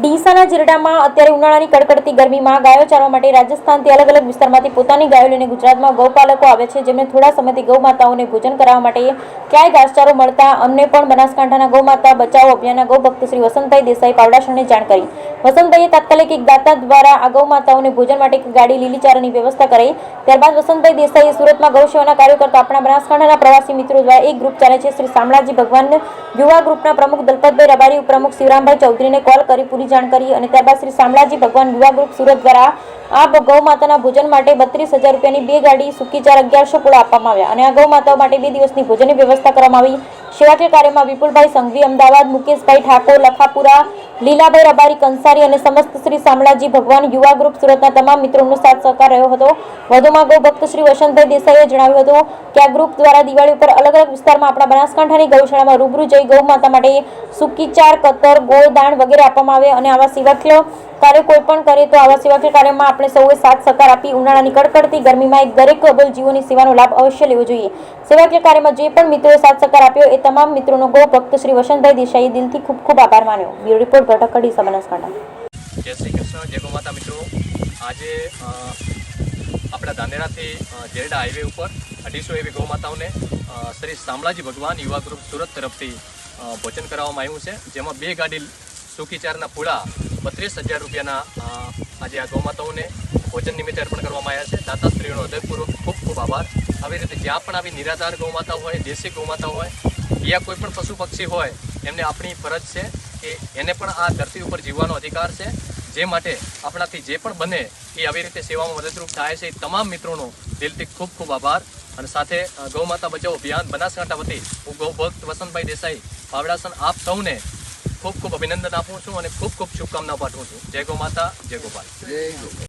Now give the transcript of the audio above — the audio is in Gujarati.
ડીસાના જીરડામાં અત્યારે ઉનાળાની કડકડતી ગરમીમાં ગાયો ચારવા માટે રાજસ્થાનથી અલગ અલગ વિસ્તારમાંથી પોતાની ગાયો લઈને ગુજરાતમાં ગૌપાલકો આવે છે, જેમને થોડા સમયથી ગૌમાતાઓને ભોજન કરાવવા માટે ક્યાંય ઘાસચારો મળતા અમને પણ બનાસકાંઠાના ગૌમાતા બચાવો અભિયાનના ગૌભક્ત શ્રી વસંતભાઈ દેસાઈ પાવડાસણને જાણ કરી. વસંતભાઈએ તાત્કાલિક એક દાતા દ્વારા આ ગૌમાતાઓને ભોજન માટે એક ગાડી લીલી ચારાની વ્યવસ્થા કરાઈ. ત્યારબાદ વસંતભાઈ દેસાઈએ સુરતમાં ગૌસેવાના કાર્યો કરતા આપણા બનાસકાંઠાના પ્રવાસી મિત્રો દ્વારા એક ગ્રુપ ચાલે છે શ્રી શામળાજી ભગવાન યુવા ગ્રુપના પ્રમુખ દલપતભાઈ રબારી, ઉપપ્રમુખ શિવરામભાઈ ચૌધરીને કોલ કરી પૂરી જાણ કરી અને ત્યારબાદ શ્રી શામળાજી ભગવાન યુવા ગ્રુપ સુરત દ્વારા આ ગૌ માતાના ભોજન માટે 32,000 રૂપિયાની 2 ગાડી સૂકી ચાર 1100 પૂળા આપવામાં આવ્યા અને આ ગૌ માતાઓ માટે 2 દિવસની ભોજનની વ્યવસ્થા કરવામાં આવી. સેવાકીય કાર્યમાં વિપુલભાઈ સંઘવી અમદાવાદ, મુકેશભાઈ ઠાકોર લખાપુરા, લીલાભાઈ રબારી કંસારી અને સમસ્ત શ્રી શામળાજી ભગવાન યુવા ગ્રુપ સુરતના તમામ મિત્રોનો સાથ સહકાર રહ્યો હતો. વધુમાં ગૌ ભક્ત શ્રી વસંતભાઈ દેસાઈએ જણાવ્યું હતું કે આ ગ્રુપ દ્વારા દિવાળી ઉપર અલગ અલગ વિસ્તારમાં આપણા બનાસકાંઠાની ગૌશાળામાં રૂબરૂ જઈ ગૌ માતા માટે સૂકી ચાર, કતર, ગોળ, દાણ વગેરે આપવામાં આવે અને આવા સેવાકીય કાર્ય કોઈ પણ કરે તો આવા સેવાકીય કાર્યમાં આપણે સૌએ સાથ સહકાર આપી ઉનાળાની કડકડતી ગરમીમાં એક દરેક અબોલ જીવોની સેવાનો લાભ અવશ્ય લેવો જોઈએ. સેવાકીય કાર્યમાં જે પણ મિત્રોએ સાથ સહકાર આપ્યો એ તમામ મિત્રોનો ગૌ ભક્ત શ્રી વસંતભાઈ દેસાઈએ દિલથી ખૂબ ખૂબ આભાર માન્યો. બ્યુરો રિપોર્ટ ઘટક ડીસા બનાસકાંઠા. જય શ્રી કૃષ્ણ, જય ગૌ માતા મિત્રો. આજે આપણા ધાનેરાથી જેરડા હાઈવે ઉપર 250 એવી ગૌ માતાઓને શ્રી શામળાજી ભગવાન યુવા ગ્રુપ સુરત તરફથી ભોજન કરાવવામાં આવ્યું છે, જેમાં 2 ગાડી સૂકી ચારના પૂળા 32,000 રૂપિયાના આજે આ ગૌ માતાઓને ભોજન નિમિત્તે અર્પણ કરવામાં આવ્યા છે. દાતાશ્રીઓનો હૃદયપૂર્વક ખૂબ ખૂબ આભાર. આવી રીતે જ્યાં પણ આવી નિરાધાર ગૌ માતા હોય, દેશી ગૌ માતા હોય યા કોઈ પણ પશુ પક્ષી હોય, એમને આપણી ફરજ છે કે એને પણ આ ધરતી ઉપર જીવવાનો અધિકાર છે. જે માટે આપણાથી જે પણ બને એ આવી રીતે સેવામાં મદદરૂપ થાય છે. એ તમામ મિત્રોનો દિલથી ખૂબ ખૂબ આભાર. અને સાથે ગૌ માતા બચાવો અભિયાન બનાસકાંઠા વતી હું ગૌ ભક્ત વસંતભાઈ દેસાઈ પાવડાસણ આપ સૌને ખૂબ ખૂબ અભિનંદન આપું છું અને ખૂબ ખૂબ શુભકામનાઓ પાઠવું છું. જય ગૌ માતા, જય ગોપાલ.